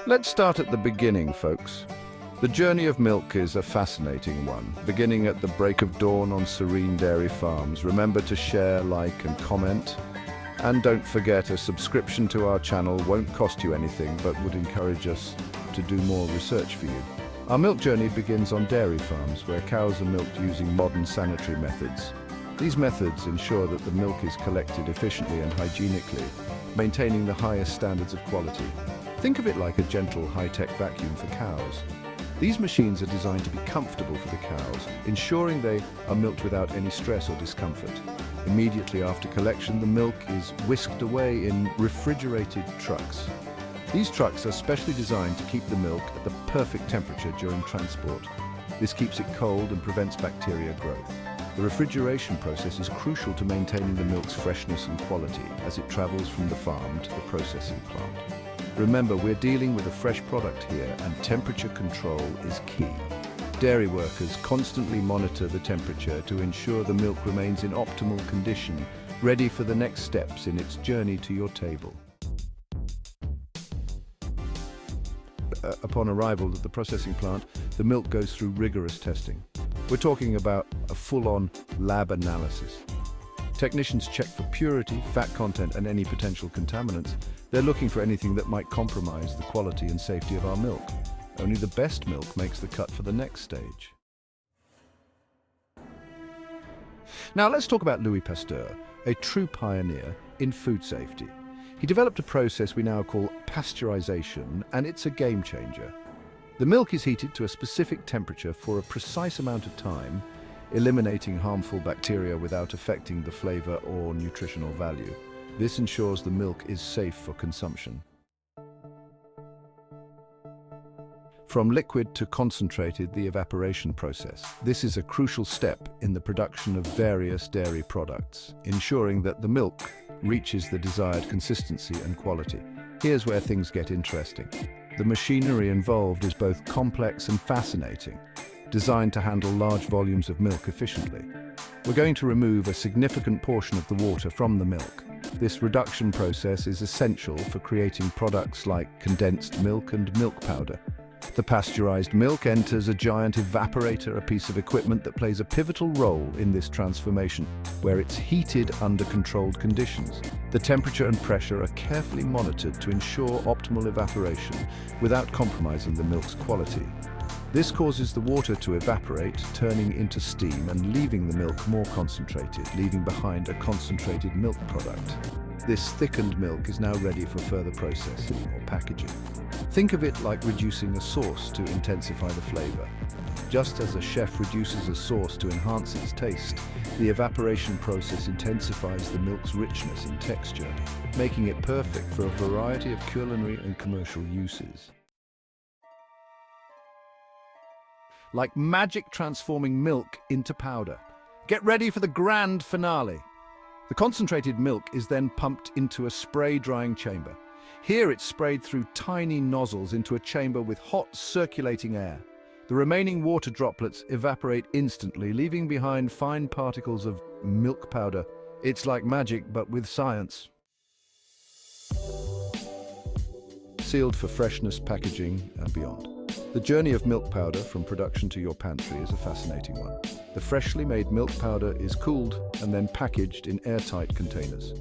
Let's start at the beginning, folks. The journey of milk is a fascinating one, beginning at the break of dawn on serene dairy farms. Remember to share, like, and comment. And don't forget, a subscription to our channel won't cost you anything, but would encourage us to do more research for you. Our milk journey begins on dairy farms, where cows are milked using modern sanitary methods. These methods ensure that the milk is collected efficiently and hygienically, maintaining the highest standards of quality. Think of it like a gentle, high-tech vacuum for cows. These machines are designed to be comfortable for the cows, ensuring they are milked without any stress or discomfort. Immediately after collection, the milk is whisked away in refrigerated trucks. These trucks are specially designed to keep the milk at the perfect temperature during transport. This keeps it cold and prevents bacteria growth. The refrigeration process is crucial to maintaining the milk's freshness and quality as it travels from the farm to the processing plant. Remember, we're dealing with a fresh product here, and temperature control is key. Dairy workers constantly monitor the temperature to ensure the milk remains in optimal condition, ready for the next steps in its journey to your table. Upon arrival at the processing plant, the milk goes through rigorous testing. We're talking about a full-on lab analysis. Technicians check for purity, fat content, and any potential contaminants. They're looking for anything that might compromise the quality and safety of our milk. Only the best milk makes the cut for the next stage. Now let's talk about Louis Pasteur, a true pioneer in food safety. He developed a process we now call pasteurization, and it's a game changer. The milk is heated to a specific temperature for a precise amount of time, eliminating harmful bacteria without affecting the flavor or nutritional value. This ensures the milk is safe for consumption. From liquid to concentrated, the evaporation process. This is a crucial step in the production of various dairy products, ensuring that the milk reaches the desired consistency and quality. Here's where things get interesting. The machinery involved is both complex and fascinating, designed to handle large volumes of milk efficiently. We're going to remove a significant portion of the water from the milk. This reduction process is essential for creating products like condensed milk and milk powder. The pasteurized milk enters a giant evaporator, a piece of equipment that plays a pivotal role in this transformation, where it's heated under controlled conditions. The temperature and pressure are carefully monitored to ensure optimal evaporation without compromising the milk's quality. This causes the water to evaporate, turning into steam and leaving the milk more concentrated, leaving behind a concentrated milk product. This thickened milk is now ready for further processing or packaging. Think of it like reducing a sauce to intensify the flavor. Just as a chef reduces a sauce to enhance its taste, the evaporation process intensifies the milk's richness and texture, making it perfect for a variety of culinary and commercial uses. Like magic transforming milk into powder. Get ready for the grand finale. The concentrated milk is then pumped into a spray drying chamber. Here it's sprayed through tiny nozzles into a chamber with hot circulating air. The remaining water droplets evaporate instantly, leaving behind fine particles of milk powder. It's like magic, but with science. Sealed for freshness, packaging, and beyond. The journey of milk powder from production to your pantry is a fascinating one. The freshly made milk powder is cooled and then packaged in airtight containers.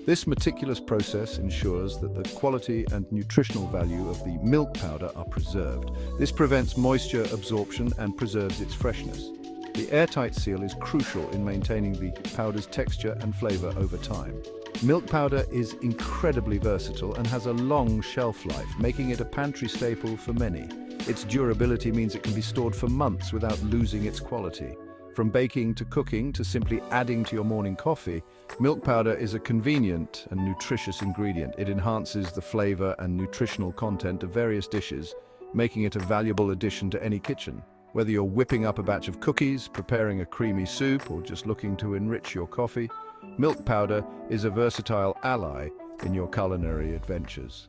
This meticulous process ensures that the quality and nutritional value of the milk powder are preserved. This prevents moisture absorption and preserves its freshness. The airtight seal is crucial in maintaining the powder's texture and flavor over time. Milk powder is incredibly versatile and has a long shelf life, making it a pantry staple for many. Its durability means it can be stored for months without losing its quality. From baking to cooking to simply adding to your morning coffee, milk powder is a convenient and nutritious ingredient. It enhances the flavor and nutritional content of various dishes, making it a valuable addition to any kitchen. Whether you're whipping up a batch of cookies, preparing a creamy soup, or just looking to enrich your coffee, milk powder is a versatile ally in your culinary adventures.